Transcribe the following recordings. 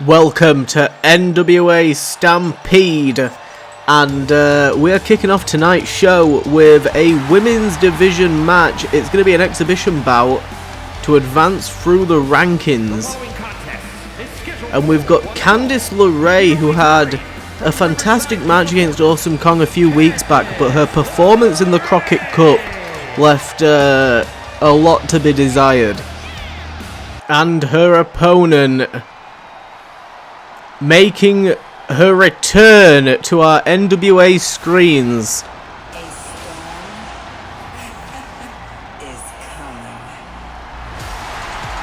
Welcome to NWA Stampede, and we are kicking off tonight's show with a women's division match. It's going to be an exhibition bout to advance through the rankings, and we've got Lerae, who had a fantastic match against Awesome Kong a few weeks back, but her performance in the Crockett Cup left a lot to be desired. And her opponent, making her return to our NWA screens,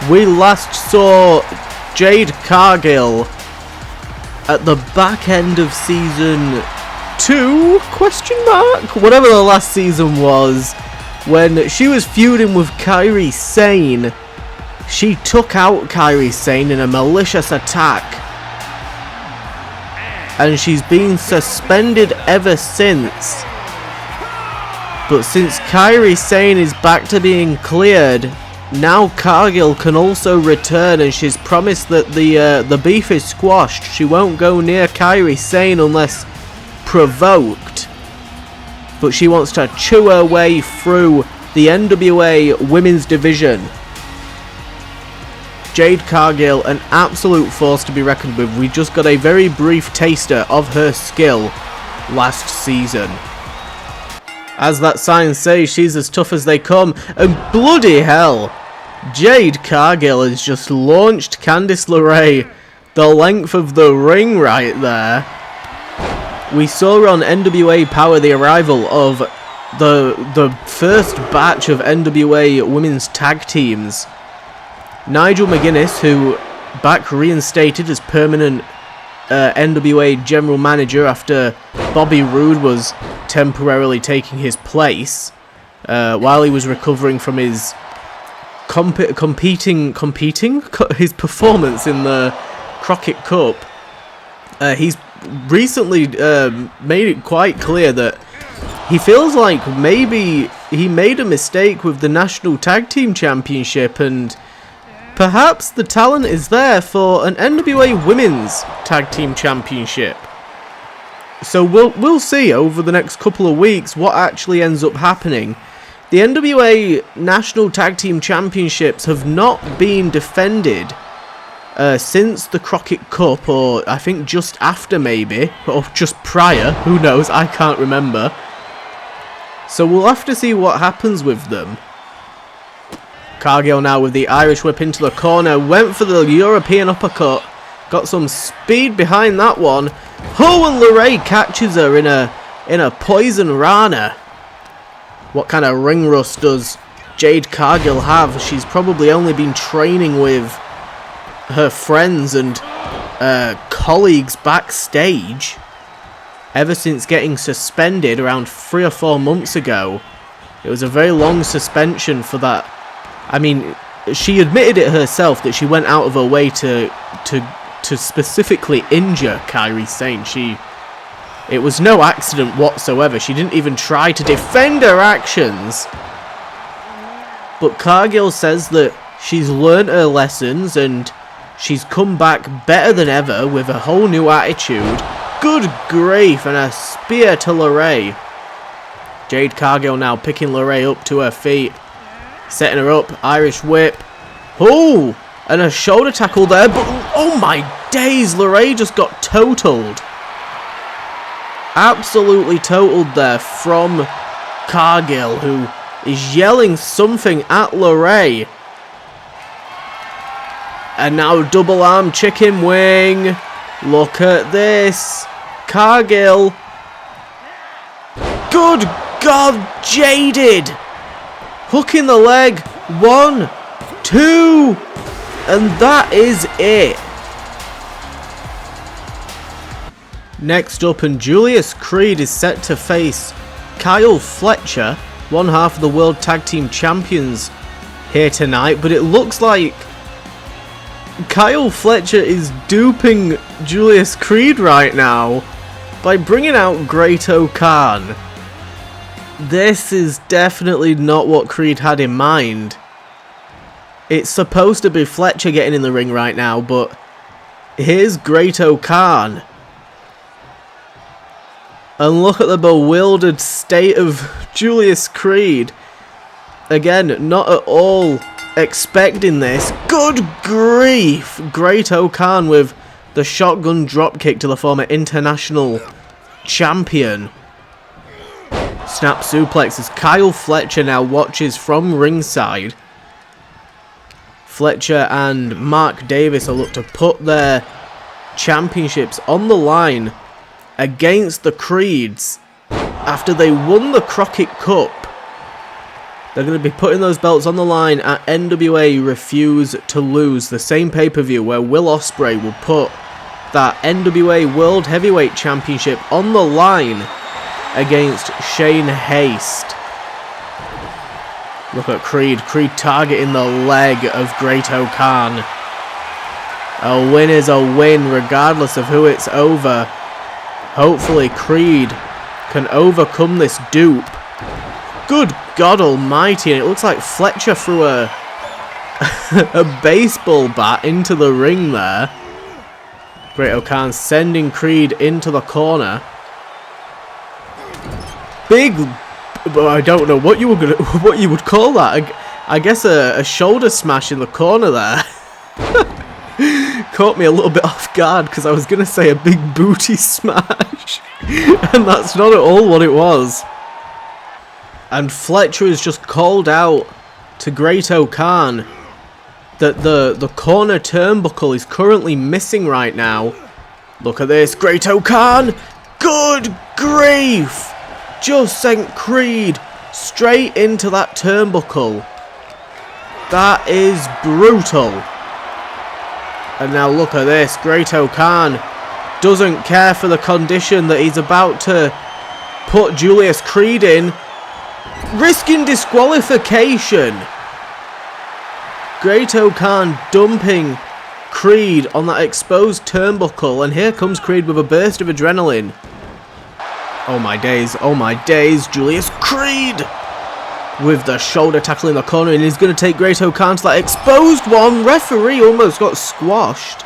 we last saw Jade Cargill at the back end of season 2, whatever the last season was, when she was feuding with Kairi Sane. She took out Kairi Sane in a malicious attack, and she's been suspended ever since. But since Kairi Sane is back to being cleared, now Cargill can also return, and she's promised that the beef is squashed. She won't go near Kairi Sane unless provoked, but she wants to chew her way through the NWA women's division. Jade Cargill, an absolute force to be reckoned with. We just got a very brief taster of her skill last season. As that sign says, she's as tough as they come, and bloody hell, Jade Cargill has just launched Lerae the length of the ring right there. We saw on NWA Power the arrival of the first batch of NWA women's tag teams. Nigel McGuinness, who back reinstated as permanent NWA general manager after Bobby Roode was temporarily taking his place while he was recovering from his his performance in the Crockett Cup. He's recently made it quite clear that he feels like maybe he made a mistake with the National Tag Team Championship, and perhaps the talent is there for an NWA Women's Tag Team Championship. So we'll see over the next couple of weeks what actually ends up happening. The NWA National Tag Team Championships have not been defended since the Crockett Cup, or I think just after maybe, or just prior, who knows, I can't remember. So we'll have to see what happens with them. Cargill now with the Irish whip into the corner, went for the European uppercut, got some speed behind that one. Oh, and Lerae catches her in a poison rana. What kind of ring rust does Jade Cargill have? She's probably only been training with her friends and colleagues backstage ever since getting suspended around 3 or 4 months ago. It was a very long suspension for that. I mean, she admitted it herself that she went out of her way to specifically injure Kairi Sane. It was no accident whatsoever. She didn't even try to defend her actions. But Cargill says that she's learned her lessons and she's come back better than ever with a whole new attitude. Good grief, and a spear to Lerae. Jade Cargill now picking Lerae up to her feet, setting her up, Irish whip. Oh, and a shoulder tackle there, but oh my days, Lerae just got totaled. Absolutely totaled there from Cargill, who is yelling something at Lerae. And now double arm chicken wing. Look at this. Cargill. Good God, jaded. Hook in the leg. 1, 2. And that is it. Next up, and Julius Creed is set to face Kyle Fletcher, one half of the World Tag Team Champions, here tonight. But it looks like Kyle Fletcher is duping Julius Creed right now by bringing out Great-O-Khan. This is definitely not what Creed had in mind. It's supposed to be Fletcher getting in the ring right now, but here's Great-O-Khan. And look at the bewildered state of Julius Creed. Again, not at all expecting this. Good grief! Great-O-Khan with the shotgun dropkick to the former international champion. Snap suplex as Kyle Fletcher now watches from ringside. Fletcher and Mark Davis will look to put their championships on the line against the Creeds after they won the Crockett Cup. They're going to be putting those belts on the line at NWA Refuse to Lose, the same pay-per-view where Will Ospreay will put that NWA World Heavyweight Championship on the line against Shane Haste. Look at Creed. Creed targeting the leg of Great-O-Khan. A win is a win regardless of who it's over. Hopefully Creed can overcome this dupe. Good God almighty, and it looks like Fletcher threw a baseball bat into the ring there. Great-O-Khan sending Creed into the corner. Big, I don't know what you would call that. I guess a shoulder smash in the corner there. Caught me a little bit off guard because I was going to say a big booty smash. And that's not at all what it was. And Fletcher has just called out to Great-O-Khan that the corner turnbuckle is currently missing right now. Look at this, Great-O-Khan! Good grief! Just sent Creed straight into that turnbuckle. That is brutal. And now look at this, Great-O-Khan doesn't care for the condition that he's about to put Julius Creed in, risking disqualification. Great-O-Khan dumping Creed on that exposed turnbuckle, and here comes Creed with a burst of adrenaline. Oh my days, Julius Creed with the shoulder tackle in the corner, and he's going to take Great-O-Khan to that exposed one. Referee almost got squashed.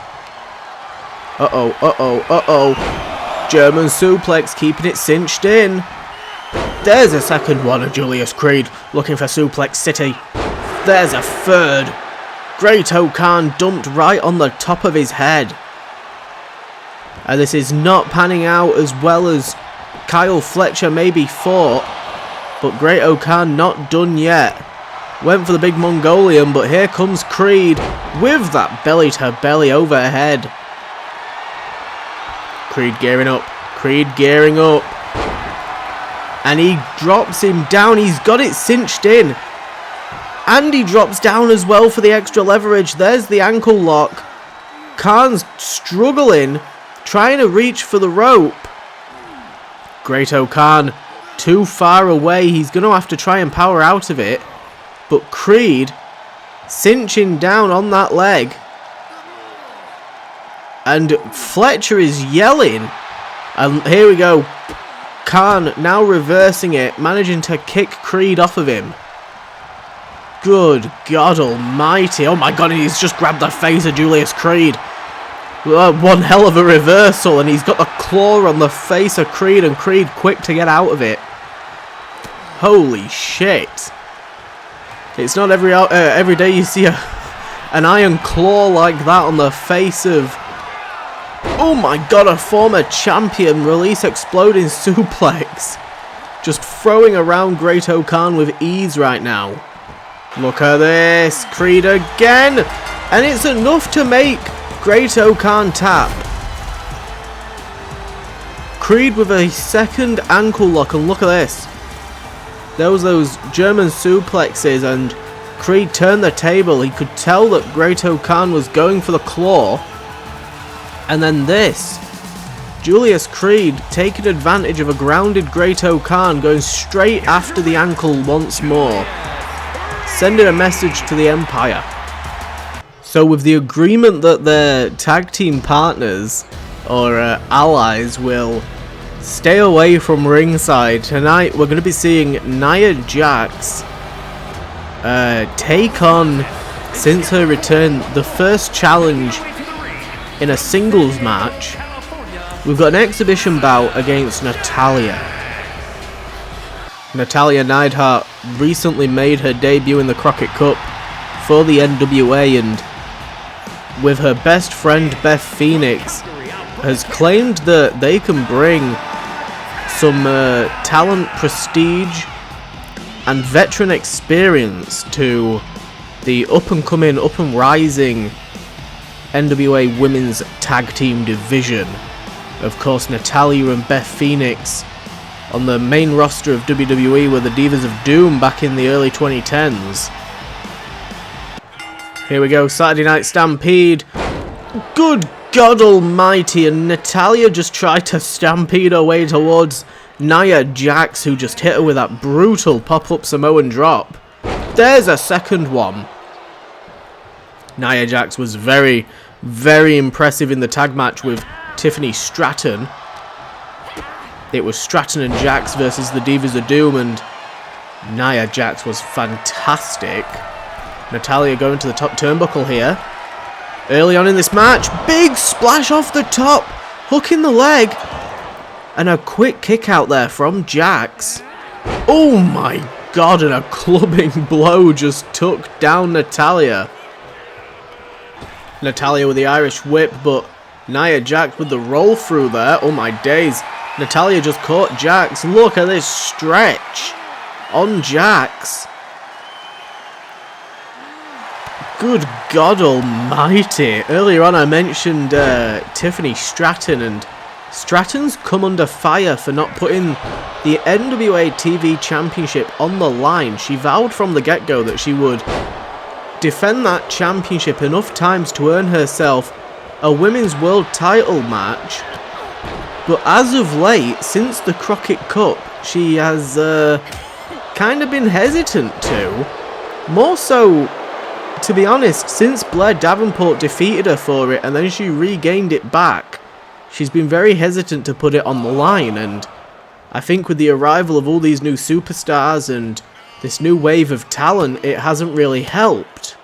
German suplex, keeping it cinched in. There's a second one of Julius Creed looking for Suplex City. There's a third. Great-O-Khan dumped right on the top of his head. And this is not panning out as well as Kyle Fletcher maybe thought. But Great-O-Khan not done yet. Went for the big Mongolian, but here comes Creed with that belly-to-belly overhead. Creed gearing up. And he drops him down. He's got it cinched in. And he drops down as well for the extra leverage. There's the ankle lock. Khan's struggling, trying to reach for the rope. Great-O-Khan too far away. He's going to have to try and power out of it. But Creed cinching down on that leg. And Fletcher is yelling. And here we go. Khan now reversing it, managing to kick Creed off of him. Good God almighty. Oh my God, he's just grabbed the face of Julius Creed. One hell of a reversal, and he's got the claw on the face of Creed, and Creed quick to get out of it. Holy shit. It's not every day you see an iron claw like that on the face of... Oh my God, a former champion. Release exploding suplex. Just throwing around Great-O-Khan with ease right now. Look at this. Creed again. And it's enough to make Great-O-Khan tap. Creed with a second ankle lock, and look at this. There was those German suplexes, and Creed turned the table. He could tell that Great-O-Khan was going for the claw. And then this. Julius Creed taking advantage of a grounded Great-O-Khan, going straight after the ankle once more. Sending a message to the Empire. So with the agreement that their tag team partners or allies will stay away from ringside, tonight we're going to be seeing Nia Jax take on, since her return, the first challenge in a singles match. We've got an exhibition bout against Natalya. Natalya Neidhart recently made her debut in the Crockett Cup for the NWA, and with her best friend Beth Phoenix, has claimed that they can bring some talent, prestige, and veteran experience to the up-and-coming, up-and-rising NWA Women's Tag Team Division. Of course, Natalya and Beth Phoenix on the main roster of WWE were the Divas of Doom back in the early 2010s. Here we go, Saturday Night Stampede. Good God almighty, and Natalya just tried to stampede her way towards Nia Jax, who just hit her with that brutal pop-up Samoan drop. There's a second one. Nia Jax was very, very impressive in the tag match with Tiffany Stratton. It was Stratton and Jax versus the Divas of Doom, and Nia Jax was fantastic. Natalya going to the top turnbuckle here. Early on in this match, big splash off the top, hook in the leg, and a quick kick out there from Jax. Oh my God, and a clubbing blow just took down Natalya. Natalya with the Irish whip, but Nia Jax with the roll through there. Oh my days. Natalya just caught Jax. Look at this stretch on Jax. Good God almighty. Earlier on I mentioned Tiffany Stratton, and Stratton's come under fire for not putting the NWA TV Championship on the line. She vowed from the get-go that she would defend that championship enough times to earn herself a Women's World title match. But as of late, since the Crockett Cup, she has kind of been hesitant to. More so, to be honest, since Blair Davenport defeated her for it and then she regained it back, she's been very hesitant to put it on the line, and I think with the arrival of all these new superstars and this new wave of talent, it hasn't really helped.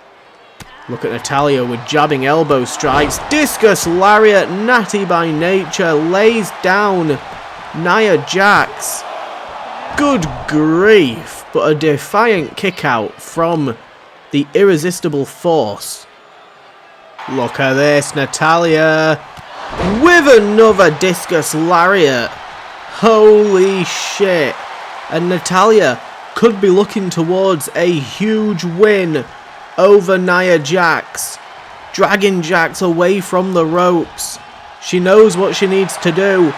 Look at Natalya with jabbing elbow strikes, discus lariat, natty by nature, lays down Nia Jax. Good grief, but a defiant kick out from the irresistible force. Look at this, Natalya with another discus lariat. Holy shit. And Natalya could be looking towards a huge win over Nia Jax, dragging Jax away from the ropes. She knows what she needs to do.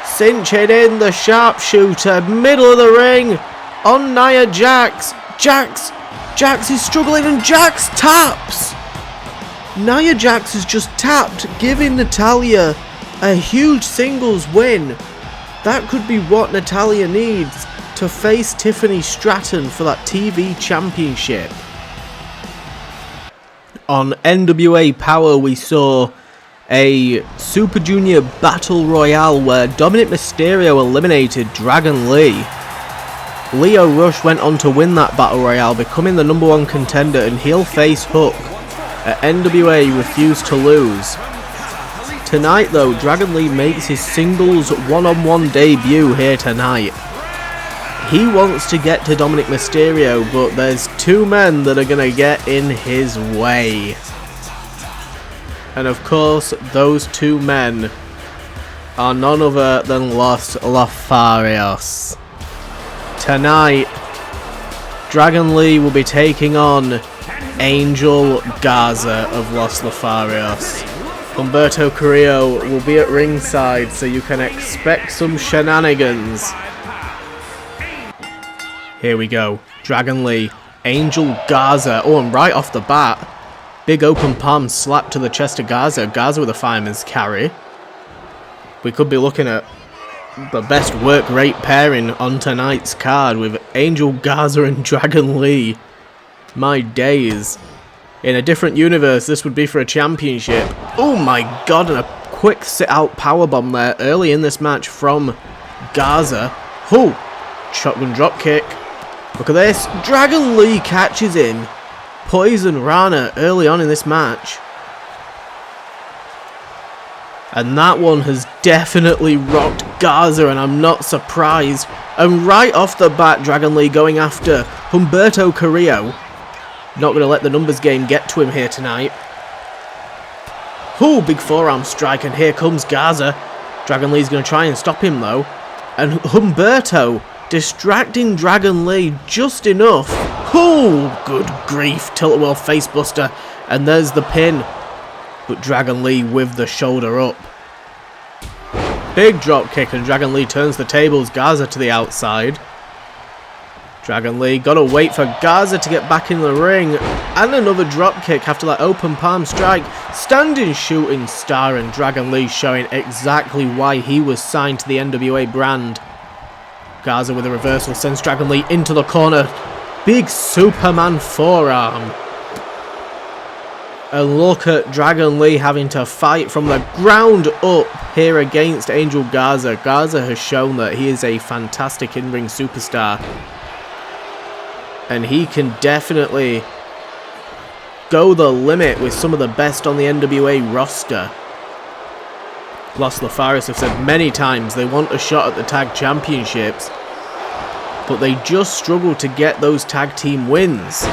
Cinch it in, the sharpshooter, middle of the ring on Nia Jax. Jax is struggling, and Jax taps. Nia Jax has just tapped, giving Natalya a huge singles win. That could be what Natalya needs to face Tiffany Stratton for that TV championship. On NWA Power, we saw a Super Junior Battle Royale where Dominic Mysterio eliminated Dragon Lee. Leo Rush went on to win that Battle Royale, becoming the #1 contender, and heel face Hook at NWA refused to lose. Tonight though, Dragon Lee makes his singles one-on-one debut here tonight. He wants to get to Dominic Mysterio, but there's two men that are going to get in his way. And of course, those two men are none other than Los Lotharios. Tonight, Dragon Lee will be taking on Angel Garza of Los Lotharios. Humberto Carrillo will be at ringside, so you can expect some shenanigans. Here we go. Dragon Lee, Angel Garza. Oh, and right off the bat, big open palm slap to the chest of Garza. Garza with a fireman's carry. We could be looking at the best work rate pairing on tonight's card with Angel Garza and Dragon Lee. My days. In a different universe, this would be for a championship. Oh my God, and a quick sit-out powerbomb there early in this match from Garza. Oh, shotgun drop kick. Look at this. Dragon Lee catches him. Poison Rana early on in this match. And that one has definitely rocked Garza, and I'm not surprised. And right off the bat, Dragon Lee going after Humberto Carrillo. Not going to let the numbers game get to him here tonight. Oh, big forearm strike, and here comes Garza. Dragon Lee's going to try and stop him though. And Humberto distracting Dragon Lee just enough. Oh, good grief. Tilt-a-whirl facebuster. And there's the pin. But Dragon Lee with the shoulder up. Big drop kick, and Dragon Lee turns the tables. Garza to the outside. Dragon Lee got to wait for Garza to get back in the ring. And another drop kick after that open palm strike. Standing shooting star, and Dragon Lee showing exactly why he was signed to the NWA brand. Garza with a reversal sends Dragon Lee into the corner. Big Superman forearm. And look at Dragon Lee having to fight from the ground up here against Angel Garza. Garza has shown that he is a fantastic in-ring superstar. And he can definitely go the limit with some of the best on the NWA roster. Los Lafaris have said many times they want a shot at the tag championships, but they just struggle to get those tag team wins.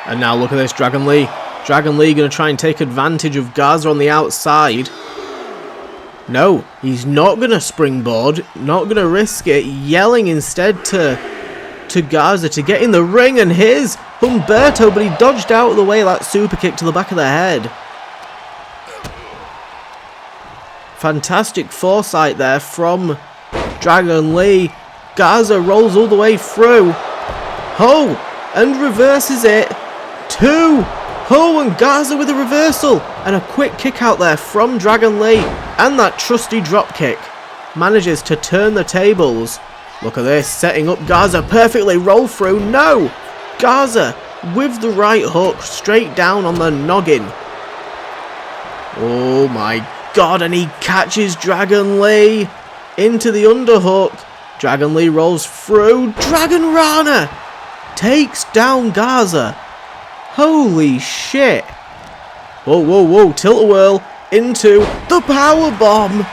And now look at this, Dragon Lee. Dragon Lee going to try and take advantage of Garza on the outside. No, he's not going to springboard, not going to risk it, yelling instead to Garza to get in the ring, and here's Humberto, but he dodged out of the way of that super kick to the back of the head. Fantastic foresight there from Dragon Lee. Garza rolls all the way through. Oh, and reverses it. 2. Oh, and Garza with a reversal. And a quick kick out there from Dragon Lee. And that trusty drop kick. Manages to turn the tables. Look at this, setting up Garza perfectly. Roll through. No! Garza with the right hook straight down on the noggin. Oh my god, and he catches Dragon Lee into the underhook. Dragon Lee rolls through. Dragon Rana takes down Garza. Holy shit. Whoa, whoa, whoa. Tilt-a-whirl into the powerbomb.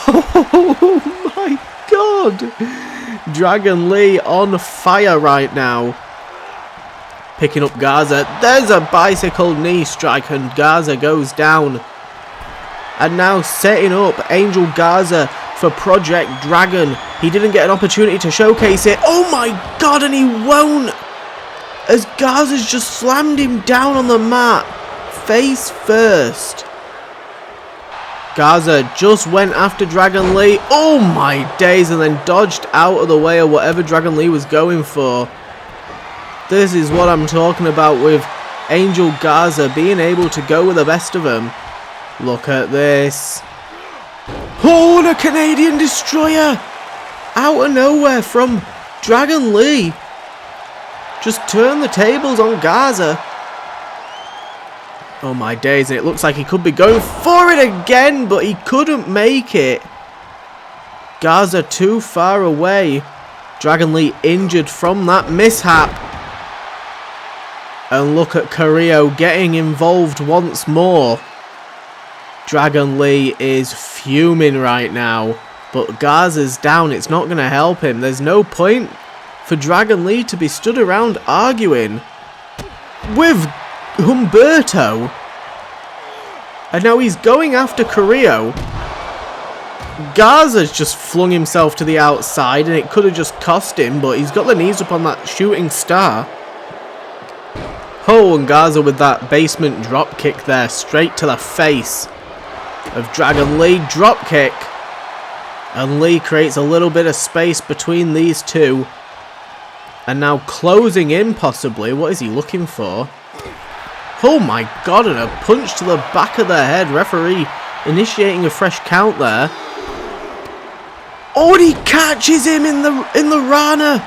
Oh my god. Dragon Lee on fire right now. Picking up Garza. There's a bicycle knee strike, and Garza goes down. And now setting up Angel Garza for Project Dragon. He didn't get an opportunity to showcase it. Oh my god, and he won't. As Garza's just slammed him down on the mat. Face first. Garza just went after Dragon Lee. Oh my days, and then dodged out of the way of whatever Dragon Lee was going for. This is what I'm talking about with Angel Garza being able to go with the best of them. Look at this. Oh, and a Canadian Destroyer. Out of nowhere from Dragon Lee. Just turn the tables on Garza. Oh my days, and it looks like he could be going for it again, but he couldn't make it. Garza too far away. Dragon Lee injured from that mishap. And look at Carrillo getting involved once more. Dragon Lee is fuming right now, but Garza's down. It's not going to help him. There's no point for Dragon Lee to be stood around arguing with Humberto. And now he's going after Carrillo. Garza's just flung himself to the outside, and it could have just cost him, but he's got the knees up on that shooting star. Oh, and Garza with that basement drop kick there, straight to the face of Dragon Lee. Drop kick. And Lee creates a little bit of space between these two. And now closing in possibly. What is he looking for? Oh my god, and a punch to the back of the head. Referee initiating a fresh count there. Oh, and he catches him in the Rana.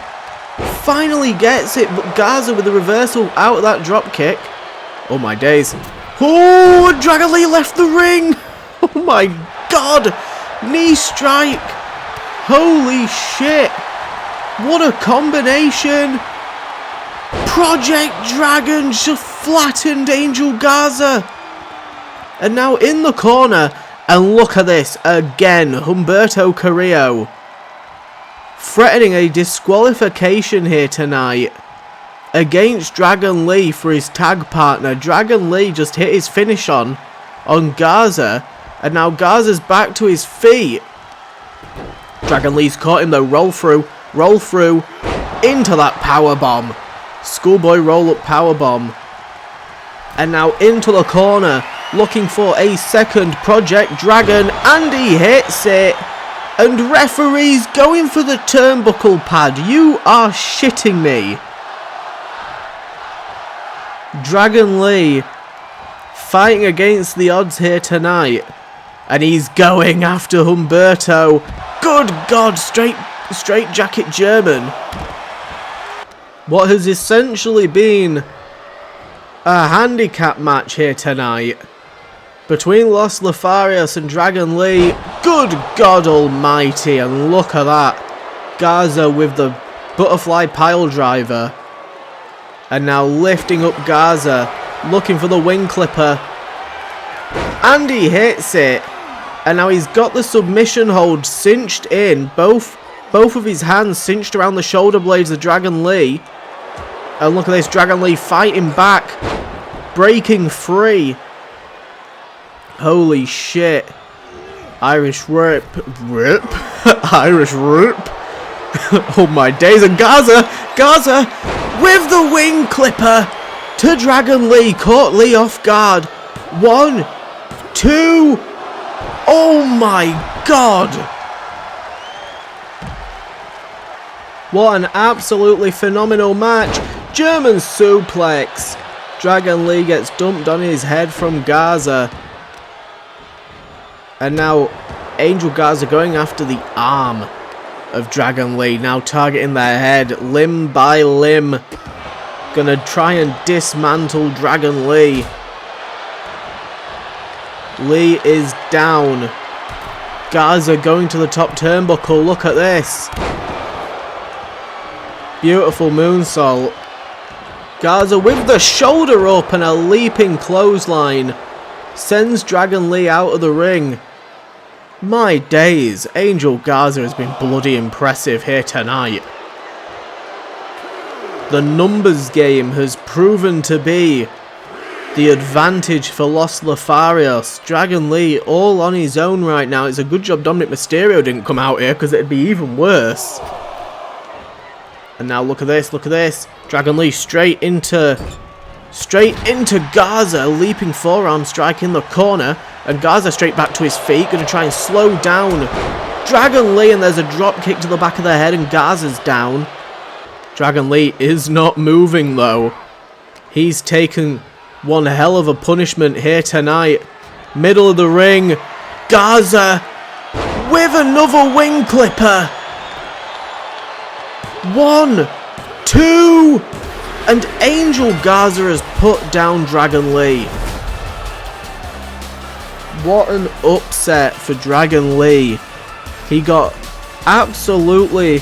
Finally gets it, but Garza with the reversal out of that drop kick. Oh my days. Oh, and Dragon Lee left the ring. Oh my god. Knee strike. Holy shit. What a combination. Project Dragon just flattened Angel Garza. And now in the corner, and look at this again, Humberto Carrillo threatening a disqualification here tonight against Dragon Lee for his tag partner. Dragon Lee just hit his finish on Garza, and now Garza's back to his feet. Dragon Lee's caught him though, roll through into that power bomb. Schoolboy roll up power bomb. And now into the corner, looking for a second Project Dragon, and he hits it. And referee's going for the turnbuckle pad. You are shitting me. Dragon Lee fighting against the odds here tonight. And he's going after Humberto. Good God, straight jacket German. What has essentially been a handicap match here tonight between Los Lotharios and Dragon Lee. Good God almighty, and look at that. Garza with the butterfly pile driver. And now lifting up Garza, looking for the wing clipper. And he hits it. And now he's got the submission hold cinched in. Both of his hands cinched around the shoulder blades of Dragon Lee. And look at this, Dragon Lee fighting back. Breaking free. Holy shit. Irish rip. Irish rip. Oh my days. And Garza with the wing clipper to Dragon Lee. Caught Lee off guard. 1, 2. Oh my God. What an absolutely phenomenal match. German suplex. Dragon Lee gets dumped on his head from Garza. And now Angel Garza going after the arm of Dragon Lee. Now targeting their head limb by limb. Gonna try and dismantle Dragon Lee. Lee is down. Garza going to the top turnbuckle. Look at this. Beautiful moonsault. Garza with the shoulder up and a leaping clothesline. Sends Dragon Lee out of the ring. My days. Angel Garza has been bloody impressive here tonight. The numbers game has proven to be the advantage for Los Lotharios. Dragon Lee all on his own right now. It's a good job Dominic Mysterio didn't come out here, because it'd be even worse. And now look at this, look at this. Dragon Lee straight into Garza. Leaping forearm strike in the corner. And Garza straight back to his feet. Going to try and slow down Dragon Lee. And there's a drop kick to the back of the head. And Garza's down. Dragon Lee is not moving though. He's taken one hell of a punishment here tonight. Middle of the ring. Garza with another wing clipper. 1, 2, and Angel Garza has put down Dragon Lee. What an upset for Dragon Lee. He got absolutely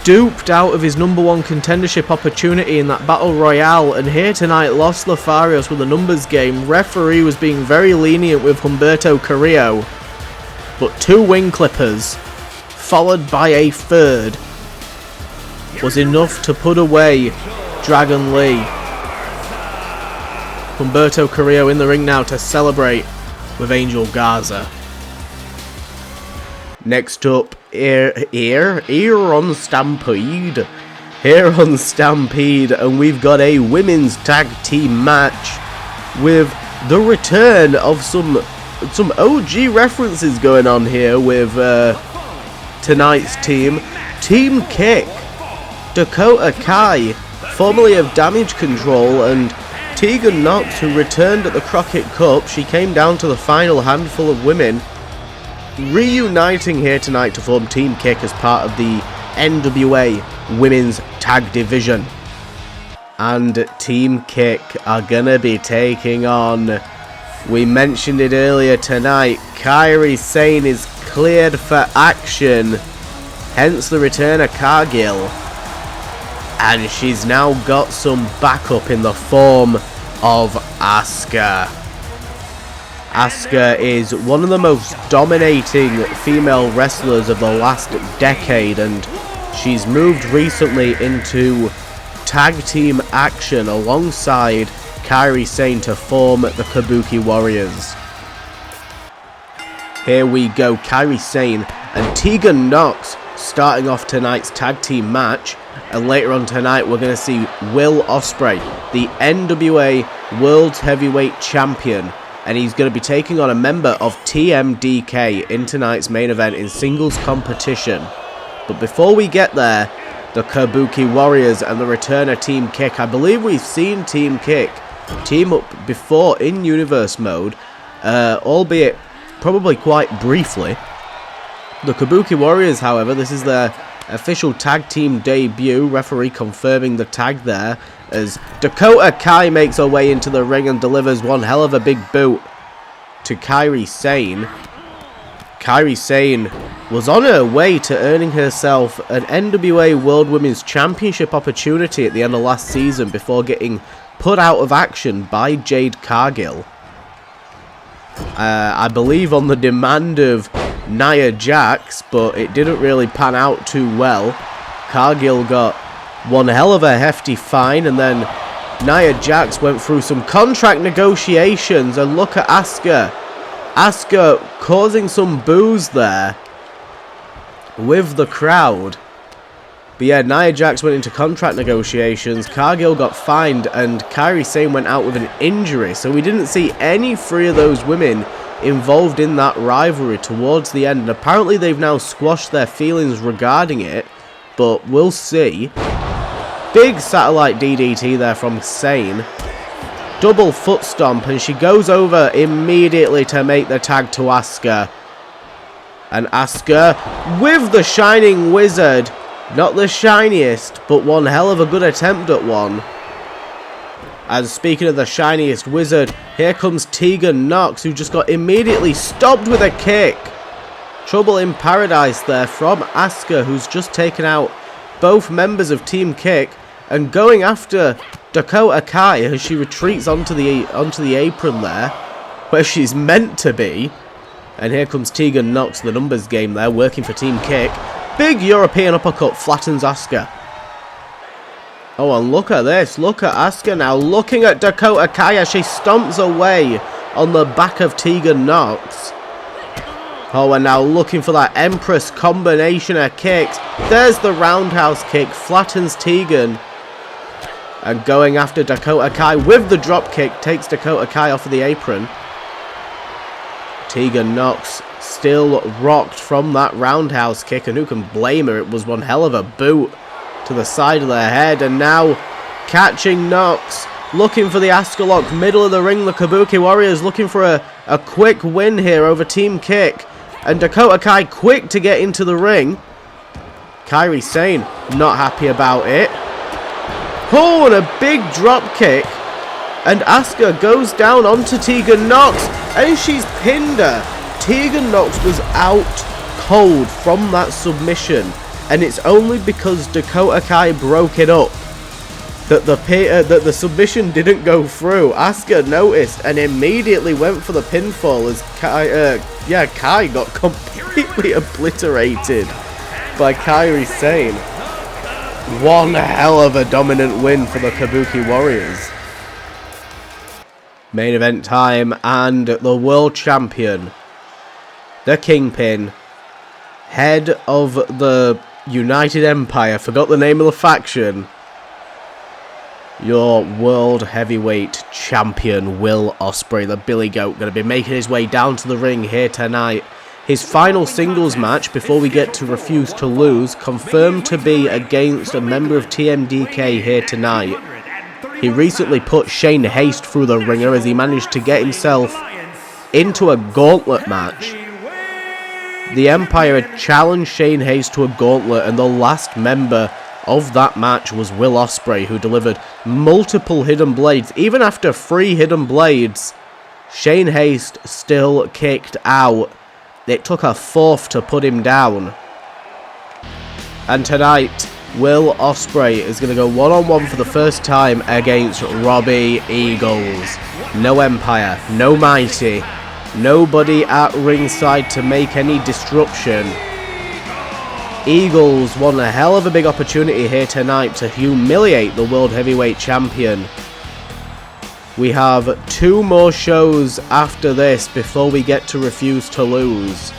duped out of his #1 contendership opportunity in that Battle Royale, and here tonight Los Lotharios with a numbers game. Referee was being very lenient with Humberto Carrillo, but 2 wing clippers followed by a third was enough to put away Dragon Lee. Humberto Carrillo in the ring now to celebrate with Angel Garza. Next up, here on Stampede. Here on Stampede, and we've got a women's tag team match with the return of some OG references going on here with tonight's team. Team Kick. Dakota Kai, formerly of Damage Control, and Tegan Knox, who returned at the Crockett Cup. She came down to the final handful of women, reuniting here tonight to form Team Kick as part of the NWA Women's Tag Division. And Team Kick are gonna be taking on, we mentioned it earlier tonight, Kairi Sane is cleared for action, hence the return of Cargill. And she's now got some backup in the form of Asuka. Asuka is one of the most dominating female wrestlers of the last decade, and she's moved recently into tag team action alongside Kairi Sane to form the Kabuki Warriors. Here we go, Kairi Sane and Tegan Nox starting off tonight's tag team match, and later on tonight we're going to see Will Ospreay, the NWA World Heavyweight Champion, and he's going to be taking on a member of TMDK in tonight's main event in singles competition. But before we get there, the Kabuki Warriors and the returner Team Kick. I believe we've seen Team Kick team up before in Universe mode, albeit probably quite briefly. The Kabuki Warriors, however, this is their official tag team debut. Referee confirming the tag there as Dakota Kai makes her way into the ring and delivers one hell of a big boot to Kairi Sane. Kairi Sane was on her way to earning herself an NWA World Women's Championship opportunity at the end of last season before getting put out of action by Jade Cargill. I believe on the demand of Nia Jax, but it didn't really pan out too well. Cargill got one hell of a hefty fine, and then Nia Jax went through some contract negotiations, and look at Asuka. Asuka causing some boos there with the crowd. But yeah, Nia Jax went into contract negotiations, Cargill got fined, and Kairi Sane went out with an injury. So we didn't see any three of those women involved in that rivalry towards the end. And apparently they've now squashed their feelings regarding it, but we'll see. Big satellite DDT there from Sane. Double foot stomp, and she goes over immediately to make the tag to Asuka. And Asuka with the Shining Wizard. Not the shiniest, but one hell of a good attempt at one. And speaking of the shiniest wizard, here comes Tegan Nox, who just got immediately stopped with a kick. Trouble in paradise there from Asuka, who's just taken out both members of Team Kick and going after Dakota Kai as she retreats onto the apron there, where she's meant to be. And here comes Tegan Nox, the numbers game there, working for Team Kick. Big European uppercut flattens Asuka. Oh, and look at this. Look at Asuka now looking at Dakota Kai as she stomps away on the back of Tegan Nox. Oh, and now looking for that Empress combination of kicks. There's the roundhouse kick. Flattens Tegan. And going after Dakota Kai with the drop kick. Takes Dakota Kai off of the apron. Tegan Nox still rocked from that roundhouse kick, and who can blame her? It was one hell of a boot to the side of their head. And now catching Nox, looking for the Asuka lock, middle of the ring. The Kabuki Warriors looking for a quick win here over Team Kick, and Dakota Kai quick to get into the ring. Kairi Sane not happy about it. Oh, and a big drop kick, and Asuka goes down onto Tegan Nox, and she's pinned her. Tegan Nox was out cold from that submission, and it's only because Dakota Kai broke it up that the submission didn't go through. Asuka noticed and immediately went for the pinfall as Kai got completely obliterated by Kairi Sane. One hell of a dominant win for the Kabuki Warriors. Main event time, and the world champion, the Kingpin, head of the United Empire, forgot the name of the faction, your world heavyweight champion Will Ospreay, the Billy Goat, going to be making his way down to the ring here tonight. His final singles match before we get to Refuse to Lose, confirmed to be against a member of TMDK here tonight. He recently put Shane Haste through the ringer as he managed to get himself into a gauntlet match. The Empire had challenged Shane Haste to a gauntlet, and the last member of that match was Will Ospreay, who delivered multiple hidden blades. Even after 3 hidden blades, Shane Haste still kicked out. It took a 4th to put him down. And tonight, Will Ospreay is going to go one-on-one for the first time against Robbie Eagles. No Empire, no Mighty, Nobody at ringside to make any disruption. Eagles won a hell of a big opportunity here tonight to humiliate the World Heavyweight Champion. We have 2 more shows after this before we get to Refuse to Lose.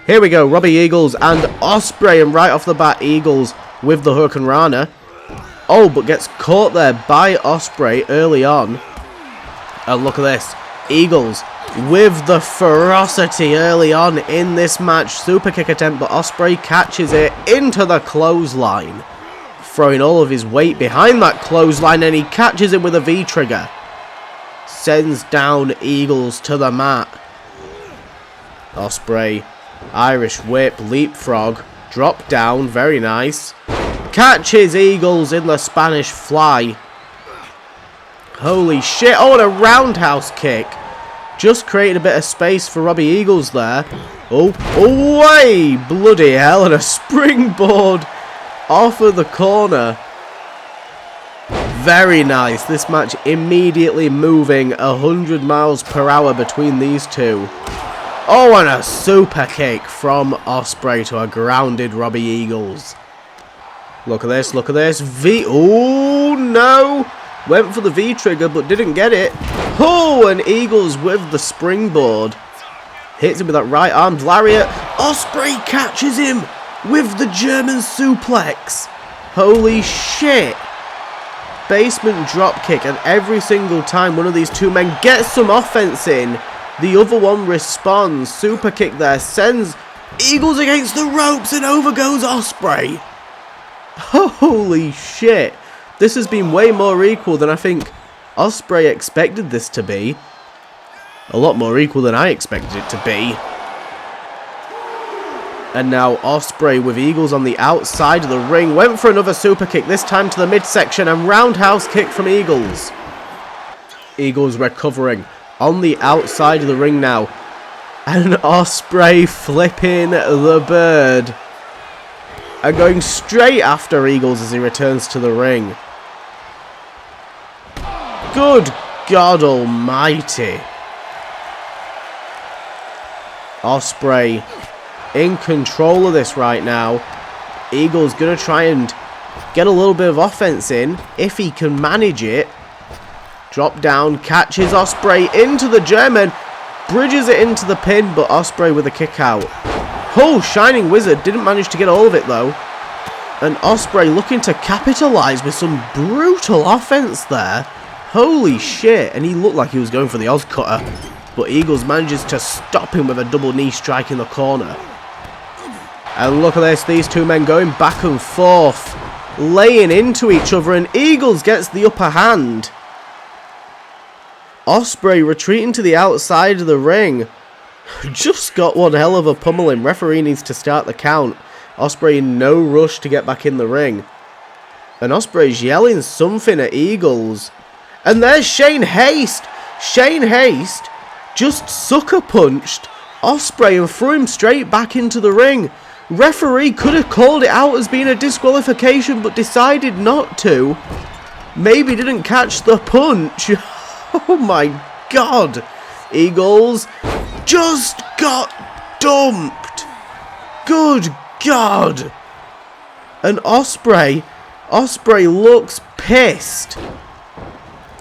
Here we go, Robbie Eagles and Ospreay, and right off the bat, Eagles with the Hurricane Rana. Oh, but gets caught there by Ospreay early on. And look at this, Eagles with the ferocity early on in this match. Super kick attempt, but Ospreay catches it into the clothesline. Throwing all of his weight behind that clothesline, and he catches him with a V-trigger. Sends down Eagles to the mat. Ospreay, Irish whip, leapfrog, drop down, very nice. Catches Eagles in the Spanish fly. Holy shit, oh, and a roundhouse kick. Just created a bit of space for Robbie Eagles there. Oh, away! Bloody hell, and a springboard off of the corner. Very nice. This match immediately moving 100 miles per hour between these two. Oh, and a super kick from Ospreay to a grounded Robbie Eagles. Look at this, look at this. Oh, no. Went for the V-trigger, but didn't get it. Oh, and Eagles with the springboard. Hits him with that right arm lariat. Ospreay catches him with the German suplex. Holy shit. Basement drop kick, and every single time one of these two men gets some offense in, the other one responds. Super kick there, sends Eagles against the ropes, and over goes Ospreay. Holy shit. This has been way more equal than I think Ospreay expected this to be. A lot more equal than I expected it to be. And now Ospreay with Eagles on the outside of the ring. Went for another super kick, this time to the midsection, and roundhouse kick from Eagles. Eagles recovering on the outside of the ring now. And Ospreay flipping the bird. And going straight after Eagles as he returns to the ring. Good God almighty. Ospreay in control of this right now. Eagles going to try and get a little bit of offense in if he can manage it. Drop down, catches Ospreay into the German. Bridges it into the pin, but Ospreay with a kick out. Oh, Shining Wizard didn't manage to get all of it though. And Ospreay looking to capitalise with some brutal offense there. Holy shit. And he looked like he was going for the Oz Cutter. But Eagles manages to stop him with a double knee strike in the corner. And look at this. These two men going back and forth. Laying into each other. And Eagles gets the upper hand. Ospreay retreating to the outside of the ring. Just got one hell of a pummeling. Referee needs to start the count. Ospreay in no rush to get back in the ring. And Ospreay's yelling something at Eagles. And there's Shane Haste. Shane Haste just sucker punched Ospreay and threw him straight back into the ring. Referee could have called it out as being a disqualification, but decided not to. Maybe didn't catch the punch. Oh my God. Eagles just got dumped. Good God. And Ospreay looks pissed.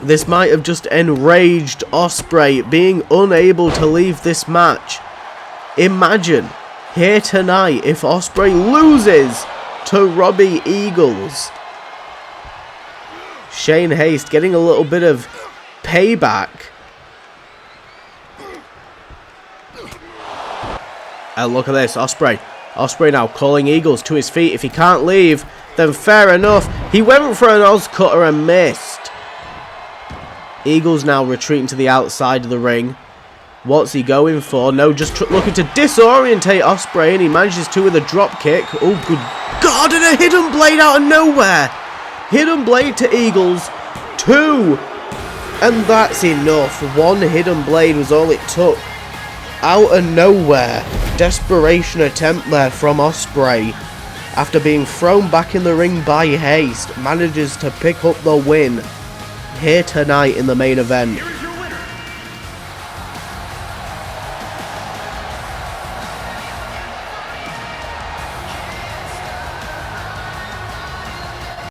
This might have just enraged Ospreay, being unable to leave this match. Imagine here tonight if Ospreay loses to Robbie Eagles. Shane Haste getting a little bit of payback. And look at this, Ospreay. Ospreay now calling Eagles to his feet. If he can't leave, then fair enough. He went for an Oz Cutter and missed. Eagles now retreating to the outside of the ring. What's he going for? No, just looking to disorientate Ospreay, and he manages to with a drop kick. Oh, good God, and a hidden blade out of nowhere. Hidden blade to Eagles. 2. And that's enough. 1 hidden blade was all it took. Out of nowhere. Desperation attempt there from Ospreay. After being thrown back in the ring by Haste, manages to pick up the win here tonight in the main event.